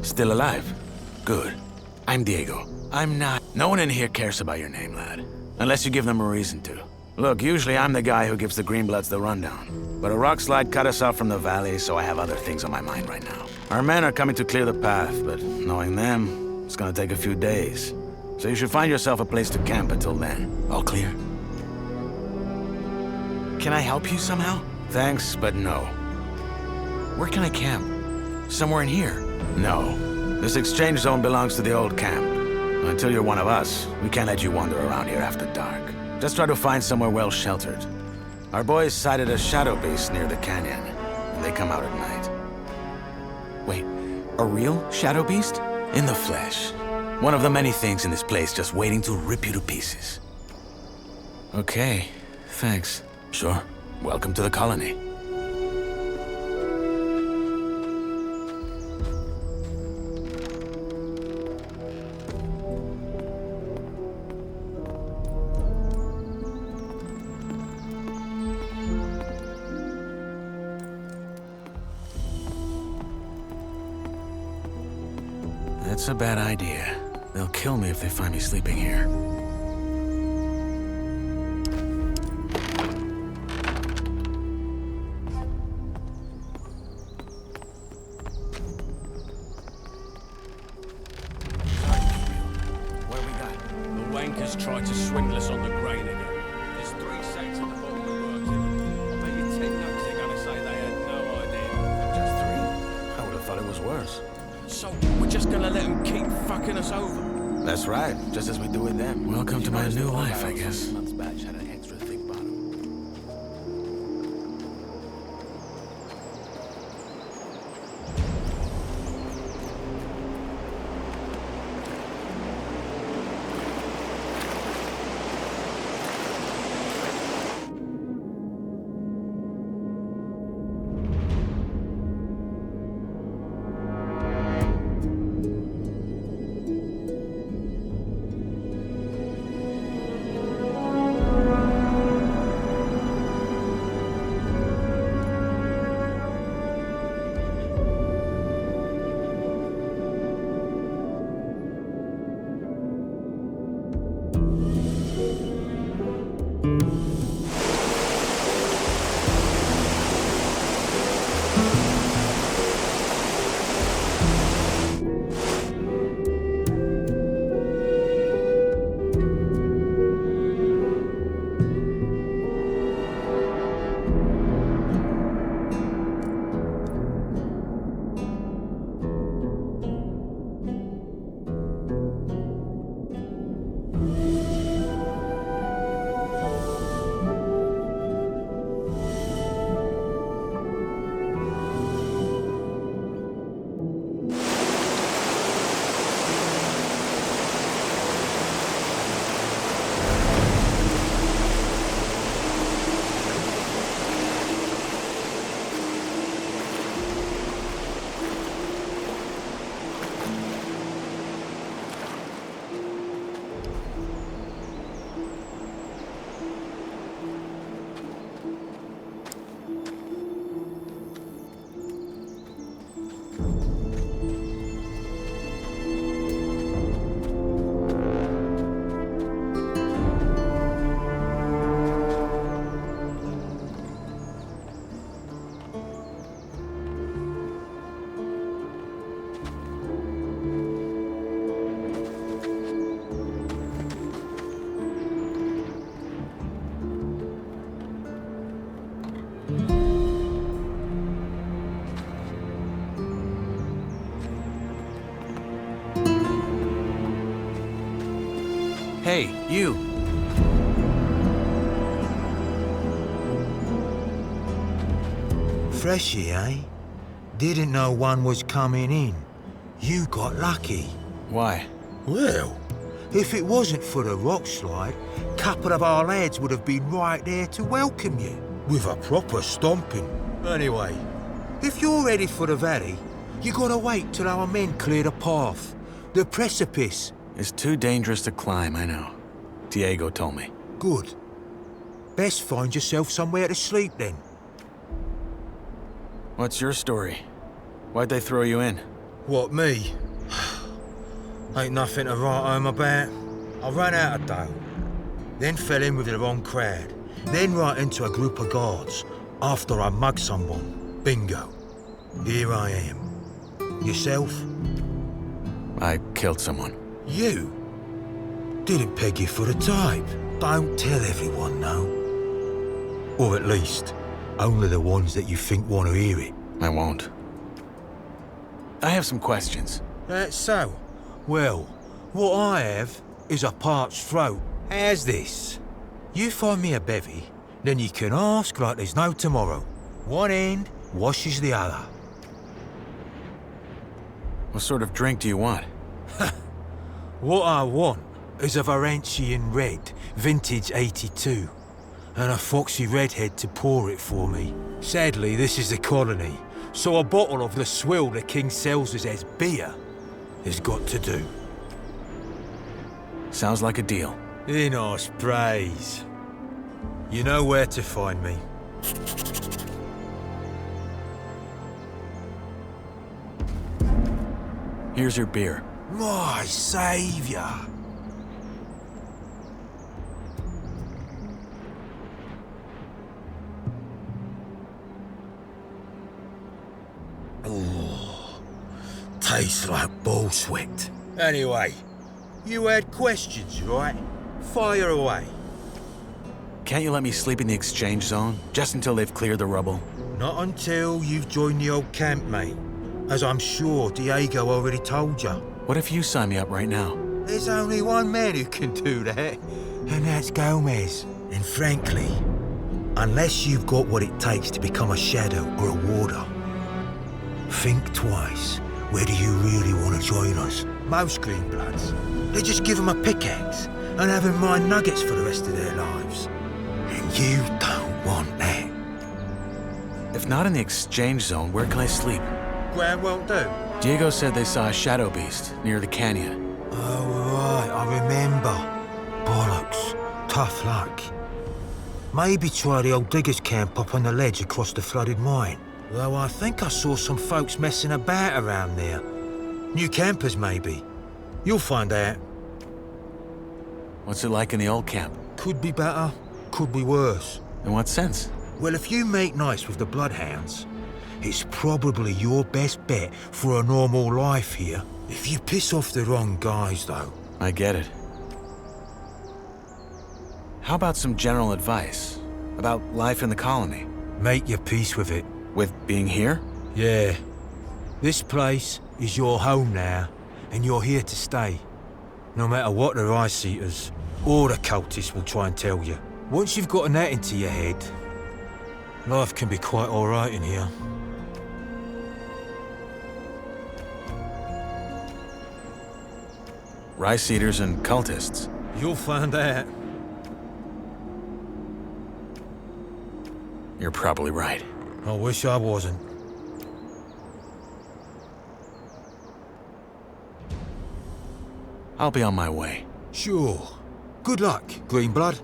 Still alive? Good. I'm Diego. I'm not... No one in here cares about your name, lad. Unless you give them a reason to. Look, usually I'm the guy who gives the Greenbloods the rundown. But a rock slide cut us off from the valley, so I have other things on my mind right now. Our men are coming to clear the path, but knowing them, it's gonna take a few days. So you should find yourself a place to camp until then. All clear? Can I help you somehow? Thanks, but no. Where can I camp? Somewhere in here? No. This exchange zone belongs to the old camp. Until you're one of us, we can't let you wander around here after dark. Just try to find somewhere well sheltered. Our boys sighted a shadow beast near the canyon, and they come out at night. Wait, a real shadow beast? In the flesh. One of the many things in this place just waiting to rip you to pieces. Okay, thanks. Sure. Welcome to the colony. That's a bad idea. They'll kill me if they find me sleeping here. What have we got? The wankers tried to swindle us on the grain again. There's 3 sacks at the bottom of the works. I bet you 10 notes they're gonna say they had no idea. Just 3? I would have thought it was worse. So, we're just gonna let them keep fucking us over? That's right, just as we do with them. Welcome to my new life, I guess. Hey, you! Freshy, eh? Didn't know one was coming in. You got lucky. Why? Well, if it wasn't for the rock slide, a couple of our lads would have been right there to welcome you, with a proper stomping. Anyway, if you're ready for the valley, you gotta wait till our men clear the path. The precipice. It's too dangerous to climb, I know. Diego told me. Good. Best find yourself somewhere to sleep then. What's your story? Why'd they throw you in? What, me? Ain't nothing to write home about. I ran out of dough, then fell in with the wrong crowd, then right into a group of guards after I mugged someone. Bingo. Here I am. Yourself? I killed someone. You? Didn't peg you for the type. Don't tell everyone, no. Or at least, only the ones that you think want to hear it. I won't. I have some questions. That's so. Well, what I have is a parched throat. How's this? You find me a bevy, then you can ask like there's no tomorrow. One end washes the other. What sort of drink do you want? What I want is a Varantian red, vintage 82, and a foxy redhead to pour it for me. Sadly, this is the Colonia, so a bottle of the swill the king sells us as beer has got to do. Sounds like a deal. In us praise. You know where to find me. Here's your beer. My saviour. Oh, tastes like bull sweat. Anyway, you had questions, right? Fire away. Can't you let me sleep in the exchange zone, just until they've cleared the rubble? Not until you've joined the old camp, mate. As I'm sure Diego already told you. What if you sign me up right now? There's only one man who can do that, and that's Gomez. And frankly, unless you've got what it takes to become a shadow or a warder, think twice whether you really want to join us. Most Greenbloods, they just give them a pickaxe and have in mind nuggets for the rest of their lives. And you don't want that. If not in the exchange zone, where can I sleep? Ground won't do. Diego said they saw a shadow beast near the canyon. Oh, right, I remember. Bollocks. Tough luck. Maybe try the old diggers' camp up on the ledge across the flooded mine. Though I think I saw some folks messing about around there. New campers, maybe. You'll find out. What's it like in the old camp? Could be better, could be worse. In what sense? Well, if you make nice with the bloodhounds, it's probably your best bet for a normal life here. If you piss off the wrong guys, though. I get it. How about some general advice about life in the colony? Make your peace with it. With being here? Yeah. This place is your home now, and you're here to stay. No matter what the Rice-Eaters or the cultists will try and tell you. Once you've gotten that into your head, life can be quite all right in here. Rice eaters and cultists. You'll find out. You're probably right. I wish I wasn't. I'll be on my way. Sure. Good luck, Greenblood.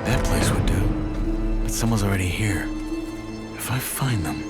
That place would do. But someone's already here. If I find them...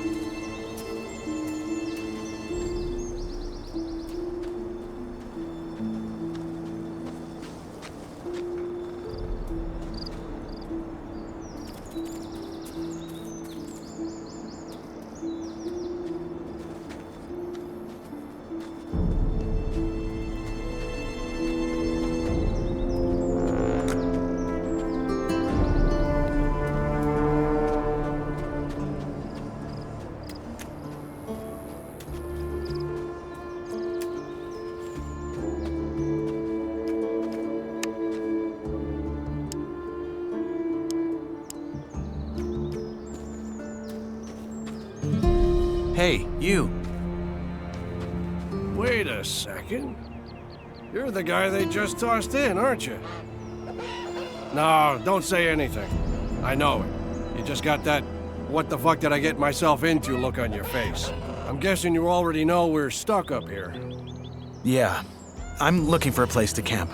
Hey, you. Wait a second. You're the guy they just tossed in, aren't you? No, don't say anything. I know it. You just got that what the fuck did I get myself into look on your face. I'm guessing you already know we're stuck up here. Yeah. I'm looking for a place to camp.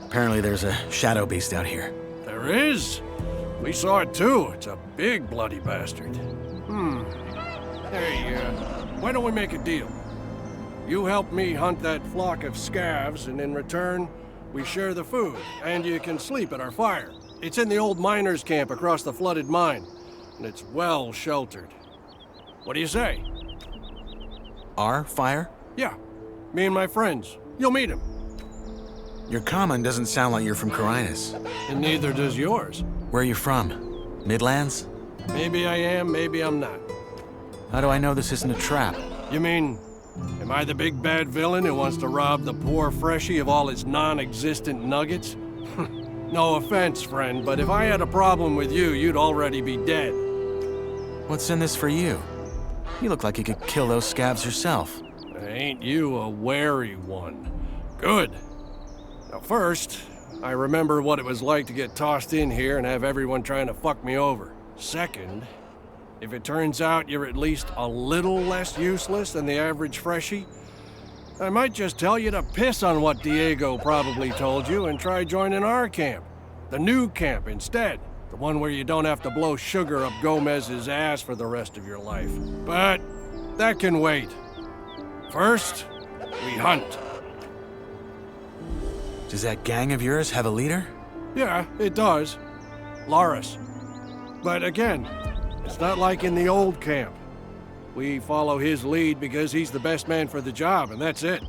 Apparently there's a shadow beast out here. There is? We saw it too. It's a big bloody bastard. Hey, why don't we make a deal? You help me hunt that flock of scavs, and in return, we share the food, and you can sleep at our fire. It's in the old miners' camp across the flooded mine, and it's well sheltered. What do you say? Our fire? Yeah, me and my friends. You'll meet him. Your common doesn't sound like you're from Carinus. And neither does yours. Where are you from? Midlands? Maybe I am, maybe I'm not. How do I know this isn't a trap? You mean, am I the big bad villain who wants to rob the poor freshie of all his non-existent nuggets? No offense, friend, but if I had a problem with you, you'd already be dead. What's in this for you? You look like you could kill those scabs yourself. Ain't you a wary one? Good. Now first, I remember what it was like to get tossed in here and have everyone trying to fuck me over. Second, if it turns out you're at least a little less useless than the average freshie, I might just tell you to piss on what Diego probably told you and try joining our camp. The new camp instead. The one where you don't have to blow sugar up Gomez's ass for the rest of your life. But that can wait. First, we hunt. Does that gang of yours have a leader? Yeah, it does. Loris. But again, it's not like in the old camp. We follow his lead because he's the best man for the job, and that's it.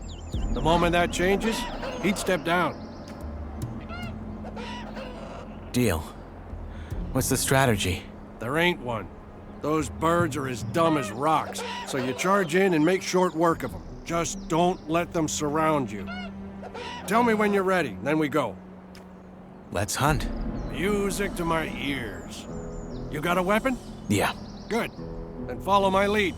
The moment that changes, he'd step down. Deal. What's the strategy? There ain't one. Those birds are as dumb as rocks, so you charge in and make short work of them. Just don't let them surround you. Tell me when you're ready, then we go. Let's hunt. Music to my ears. You got a weapon? Yeah. Good. Then follow my lead.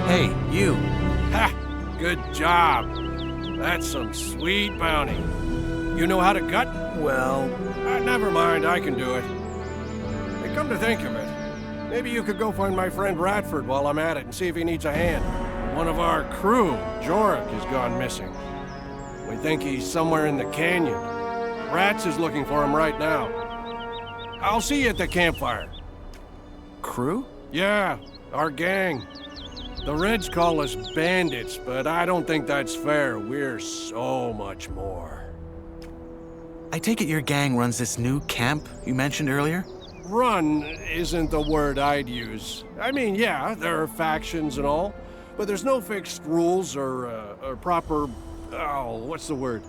Hey, you. Ha! Good job. That's some sweet bounty. You know how to gut? Well, Never mind, I can do it. Hey, come to think of it, maybe you could go find my friend Radford while I'm at it and see if he needs a hand. One of our crew, Jorik, has gone missing. We think he's somewhere in the canyon. Rats is looking for him right now. I'll see you at the campfire. crew? Yeah, our gang. The Reds call us bandits, but I don't think that's fair. We're so much more. I take it your gang runs this new camp you mentioned earlier? Run isn't the word I'd use. I mean, yeah, there are factions and all, but there's no fixed rules or proper, what's the word?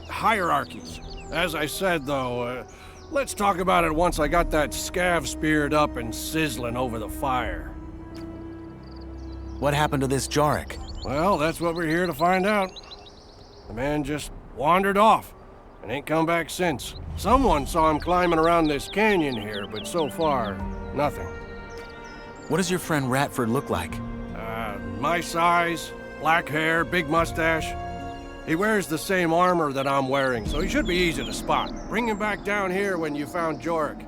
Hierarchies. As I said, though, let's talk about it once I got that scav speared up and sizzling over the fire. What happened to this Jorik? Well, that's what we're here to find out. The man just wandered off and ain't come back since. Someone saw him climbing around this canyon here, but so far, nothing. What does your friend Radford look like? My size, black hair, big mustache. He wears the same armor that I'm wearing, so he should be easy to spot. Bring him back down here when you found Jorik.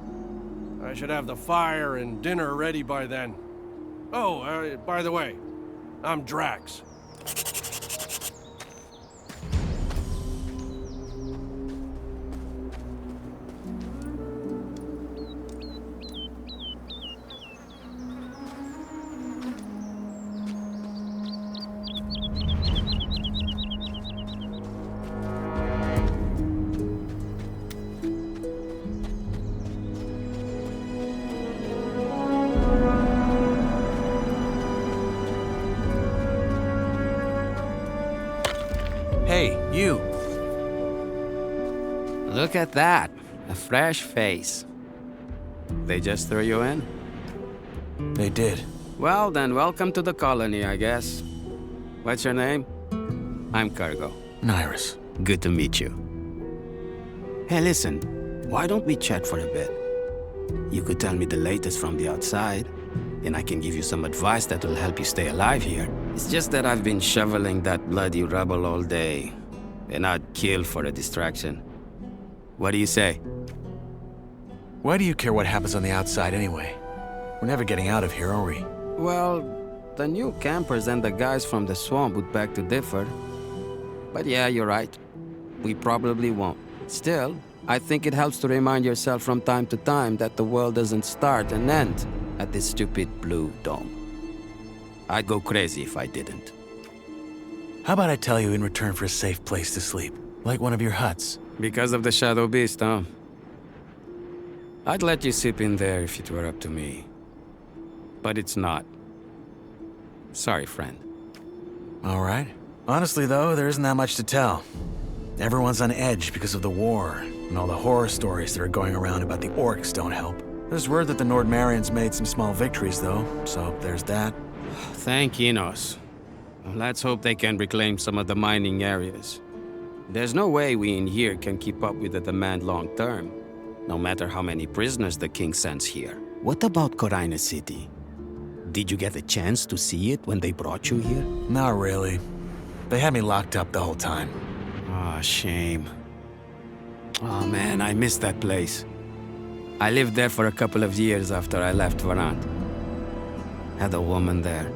I should have the fire and dinner ready by then. Oh, by the way, I'm Drax. Hey, you. Look at that. A fresh face. They just threw you in? They did. Well, then welcome to the colony, I guess. What's your name? I'm Cargo. Nyras. Good to meet you. Hey, listen. Why don't we chat for a bit? You could tell me the latest from the outside, and I can give you some advice that will help you stay alive here. It's just that I've been shoveling that bloody rubble all day, and I'd kill for a distraction. What do you say? Why do you care what happens on the outside anyway? We're never getting out of here, are we? Well, the new campers and the guys from the swamp would beg to differ. But yeah, you're right. We probably won't. Still, I think it helps to remind yourself from time to time that the world doesn't start and end at this stupid blue dome. I'd go crazy if I didn't. How about I tell you in return for a safe place to sleep? Like one of your huts? Because of the Shadow Beast, huh? I'd let you sleep in there if it were up to me. But it's not. Sorry, friend. All right. Honestly, though, there isn't that much to tell. Everyone's on edge because of the war, and all the horror stories that are going around about the orcs don't help. There's word that the Nordmarians made some small victories, though, so there's that. Thank Enos. Let's hope they can reclaim some of the mining areas. There's no way we in here can keep up with the demand long term, no matter how many prisoners the king sends here. What about Corina City? Did you get a chance to see it when they brought you here? Not really. They had me locked up the whole time. Ah, shame. Oh man, I miss that place. I lived there for a couple of years after I left Varant. Had a woman there.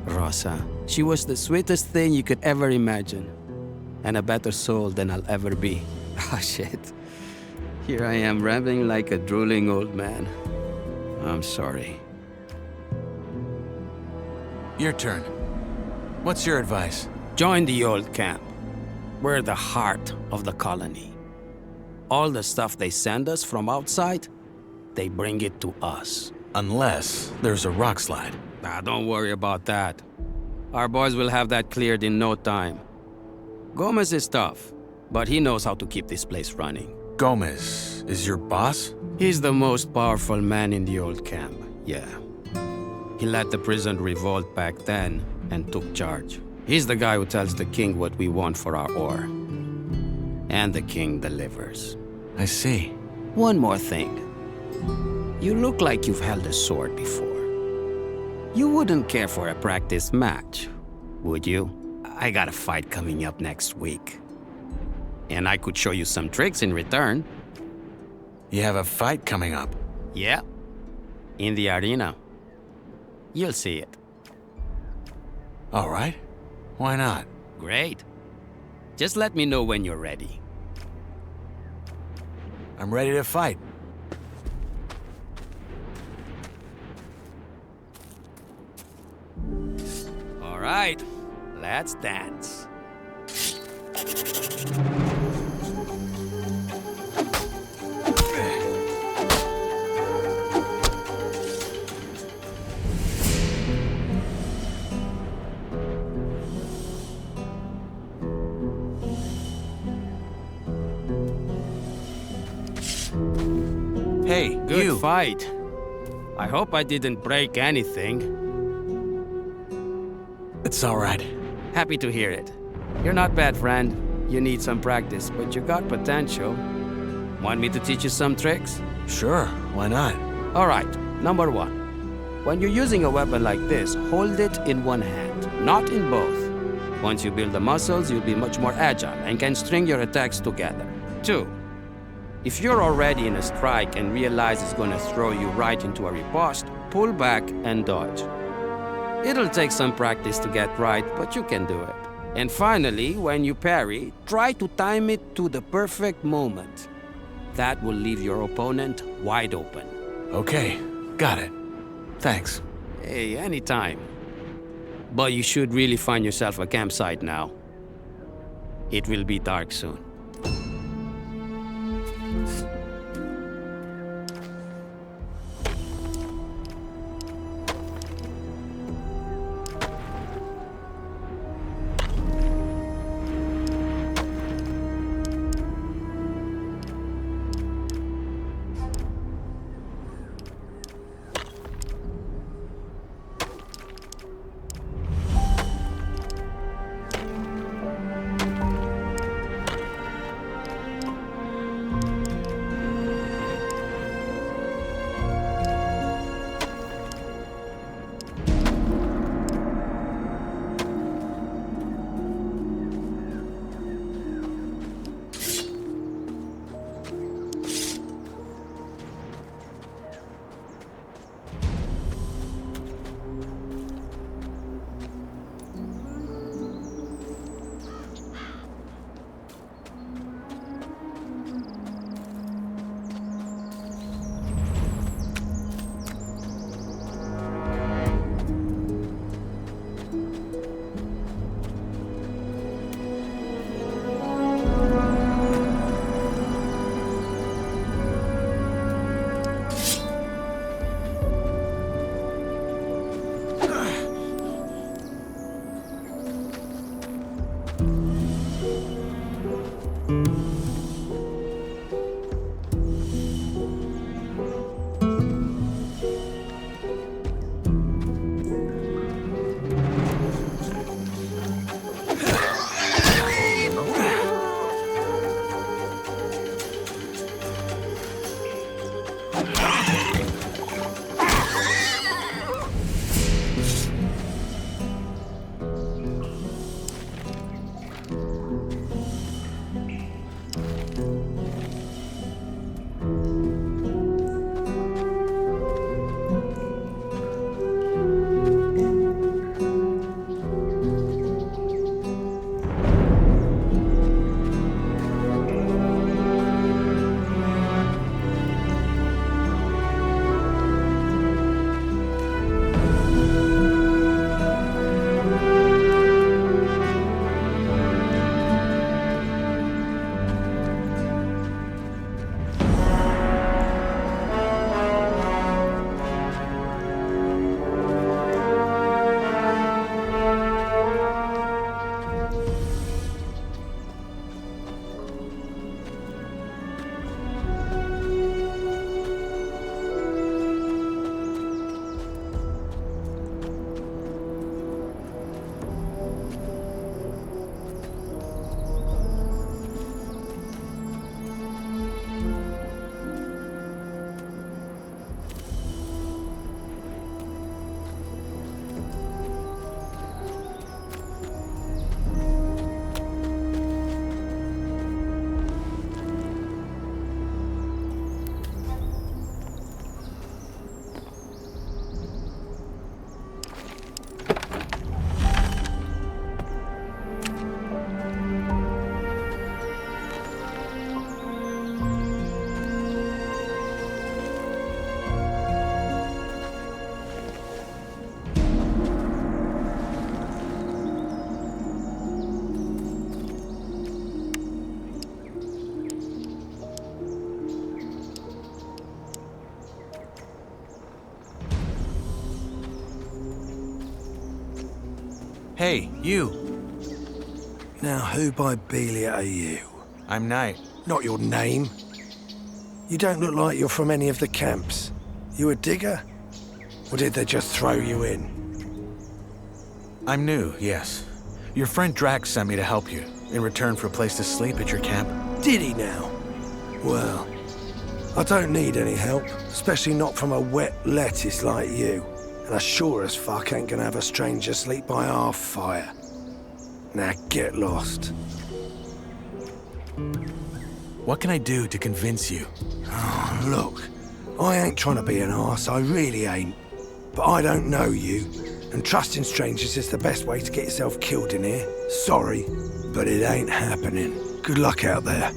Rosa. She was the sweetest thing you could ever imagine. And a better soul than I'll ever be. Ah, shit. Here I am rambling like a drooling old man. I'm sorry. Your turn. What's your advice? Join the old camp. We're the heart of the colony. All the stuff they send us from outside, they bring it to us. Unless there's a rock slide. Nah, don't worry about that. Our boys will have that cleared in no time. Gomez is tough, but he knows how to keep this place running. Gomez is your boss? He's the most powerful man in the old camp, yeah. He led the prison revolt back then and took charge. He's the guy who tells the king what we want for our ore. And the king delivers. I see. One more thing. You look like you've held a sword before. You wouldn't care for a practice match, would you? I got a fight coming up next week. And I could show you some tricks in return. You have a fight coming up? Yeah. In the arena. You'll see it. All right. Why not? Great. Just let me know when you're ready. I'm ready to fight. All right. Let's dance. Hey, Good you. fight. I hope I didn't break anything. It's all right. Happy to hear it. You're not bad, friend. You need some practice, but you got potential. Want me to teach you some tricks? Sure, why not? All right, number one. When you're using a weapon like this, hold it in one hand, not in both. Once you build the muscles, you'll be much more agile and can string your attacks together. 2. If you're already in a strike and realize it's gonna throw you right into a riposte, pull back and dodge. It'll take some practice to get right, but you can do it. And finally, when you parry, try to time it to the perfect moment. That will leave your opponent wide open. Okay, got it. Thanks. Hey, anytime. But you should really find yourself a campsite now. It will be dark soon. Hey, you. Now, who by Belia are you? I'm Knight. Not your name. You don't look like you're from any of the camps. You a digger? Or did they just throw you in? I'm new, yes. Your friend Drax sent me to help you, in return for a place to sleep at your camp. Did he now? Well, I don't need any help, especially not from a wet lettuce like you. And I sure as fuck ain't gonna have a stranger sleep by our fire. Now get lost. What can I do to convince you? Oh, look, I ain't trying to be an arse, I really ain't. But I don't know you, And trusting strangers is the best way to get yourself killed in here. Sorry, but it ain't happening. Good luck out there.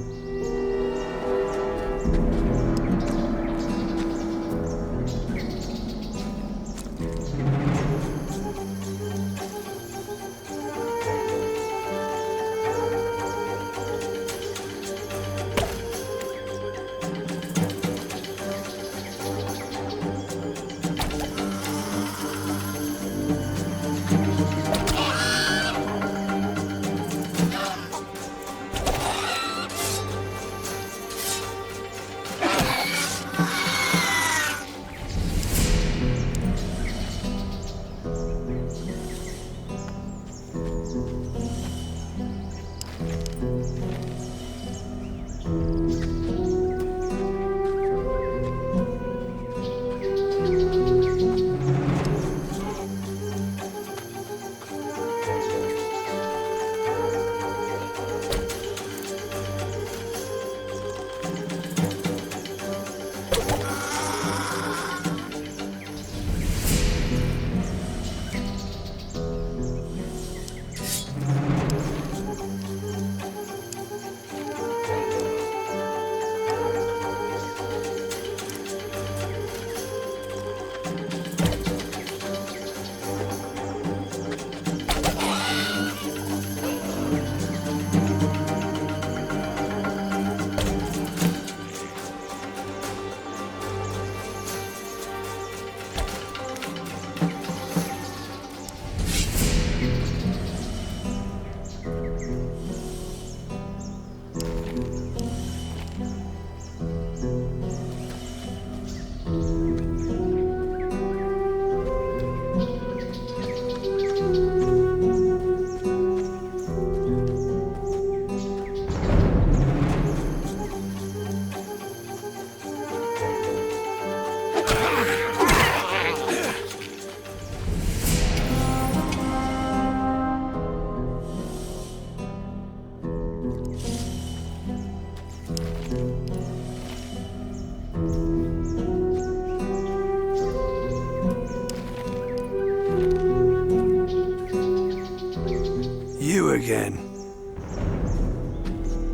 Again.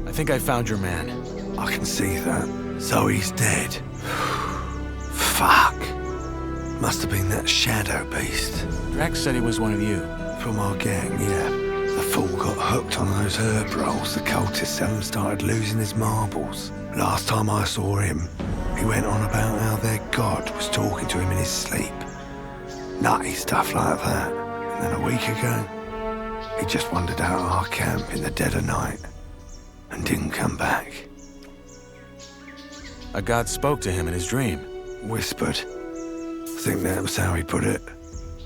I think I found your man. I can see that. So he's dead. Fuck. Must have been that shadow beast. Drax said he was one of you. From our gang, yeah. The fool got hooked on those herb rolls. The cultists had him started losing his marbles. Last time I saw him, he went on about how their god was talking to him in his sleep. Nutty stuff like that. And then a week ago, he just wandered out of our camp in the dead of night and didn't come back. A god spoke to him in his dream. Whispered. I think that was how he put it.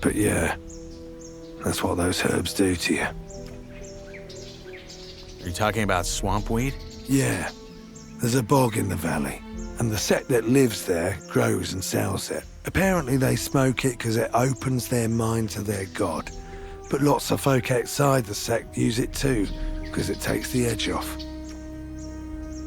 But yeah, that's what those herbs do to you. Are you talking about swamp weed? Yeah. There's a bog in the valley, and the sect that lives there grows and sells it. Apparently they smoke it because it opens their mind to their god. But lots of folk outside the sect use it too, because it takes the edge off.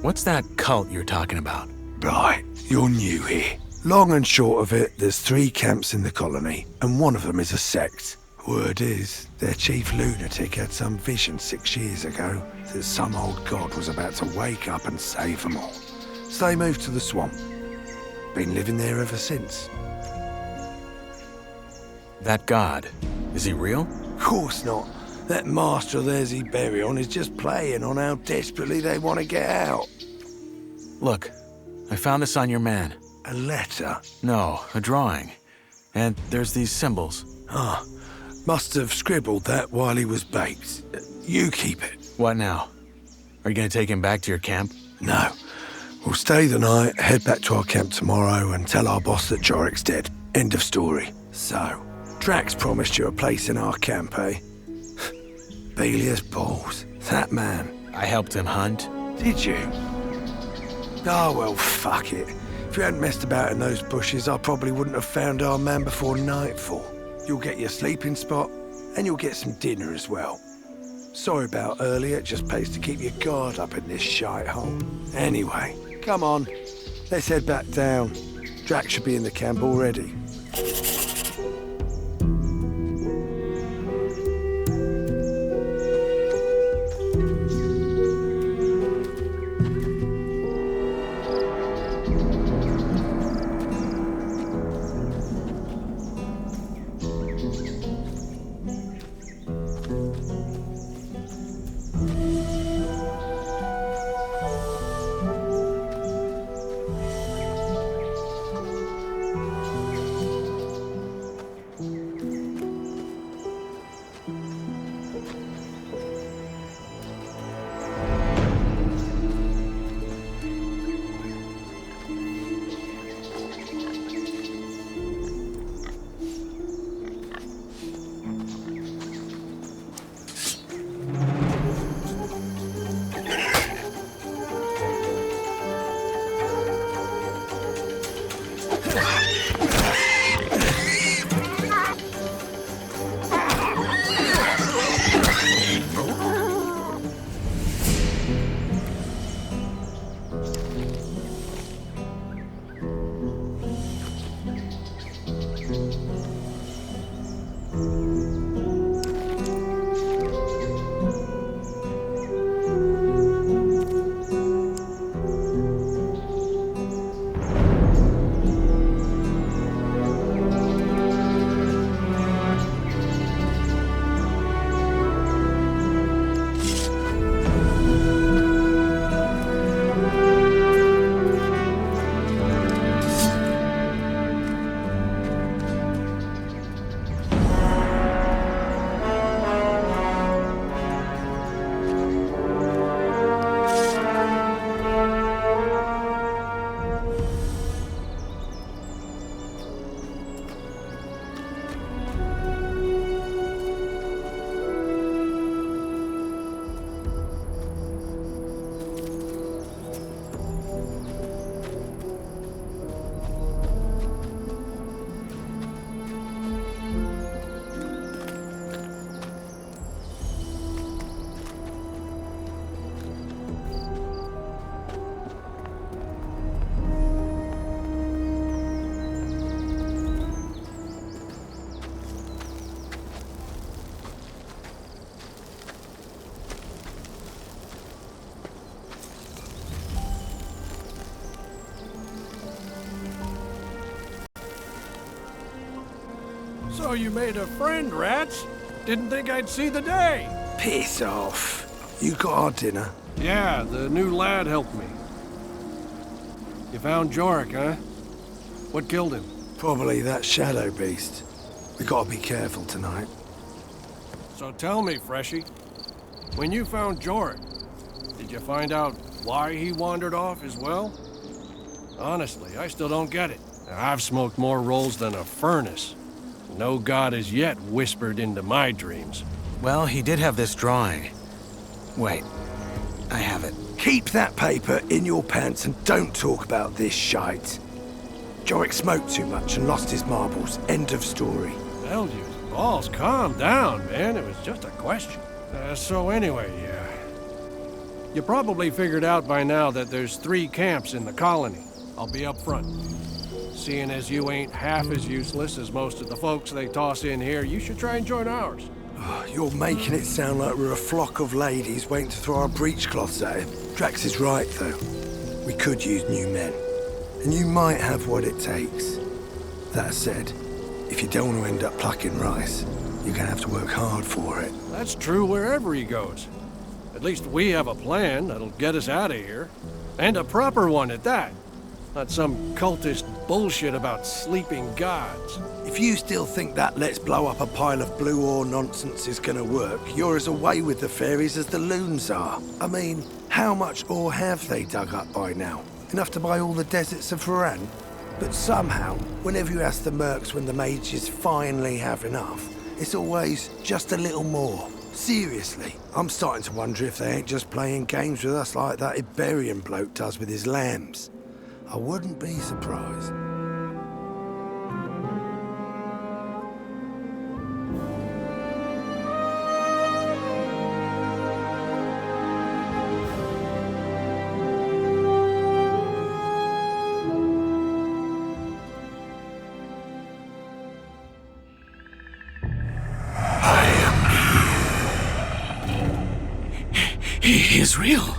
What's that cult you're talking about? Right, you're new here. Long and short of it, there's 3 camps in the colony, and one of them is a sect. Word is, their chief lunatic had some vision 6 years ago that some old god was about to wake up and save them all. So they moved to the swamp. Been living there ever since. That god, is he real? Of course not. That master of theirs he bury on is just playing on how desperately they want to get out. Look, I found this on your man. A letter? No, a drawing. And there's these symbols. Ah, must have scribbled that while he was baked. You keep it. What now? Are you gonna take him back to your camp? No. We'll stay the night, head back to our camp tomorrow and tell our boss that Jorik's dead. End of story. So, Drax promised you a place in our camp, eh? Belia's balls. That man. I helped him hunt. Did you? Oh, well, fuck it. If you hadn't messed about in those bushes, I probably wouldn't have found our man before nightfall. You'll get your sleeping spot, and you'll get some dinner as well. Sorry about earlier, it just pays to keep your guard up in this shithole. Anyway, come on. Let's head back down. Drax should be in the camp already. know you made a friend, Rats. Didn't think I'd see the day. Piss off. You got our dinner? Yeah, the new lad helped me. You found Jorik, huh? What killed him? Probably that shadow beast. We gotta be careful tonight. So tell me, Freshie, when you found Jorik, did you find out why he wandered off as well? Honestly, I still don't get it. I've smoked more rolls than a furnace. No god has yet whispered into my dreams. Well, he did have this drawing. Wait, I have it. Keep that paper in your pants and don't talk about this shite. Jorik smoked too much and lost his marbles. End of story. Elgius, balls, calm down, man. It was just a question. So anyway, you probably figured out by now that there's 3 camps in the colony. I'll be up front. Seeing as you ain't half as useless as most of the folks they toss in here, you should try and join ours. You're making it sound like we're a flock of ladies waiting to throw our breechcloths at him. Drax is right, though. We could use new men. And you might have what it takes. That said, if you don't want to end up plucking rice, you're gonna have to work hard for it. That's true wherever he goes. At least we have a plan that'll get us out of here. And a proper one at that. Not some cultist bullshit about sleeping gods. If you still think that let's blow up a pile of blue ore nonsense is gonna work, you're as away with the fairies as the loons are. I mean, how much ore have they dug up by now? Enough to buy all the deserts of Varan? But somehow, whenever you ask the mercs when the mages finally have enough, it's always just a little more. Seriously, I'm starting to wonder if they ain't just playing games with us like that Iberian bloke does with his lambs. I wouldn't be surprised. He is real.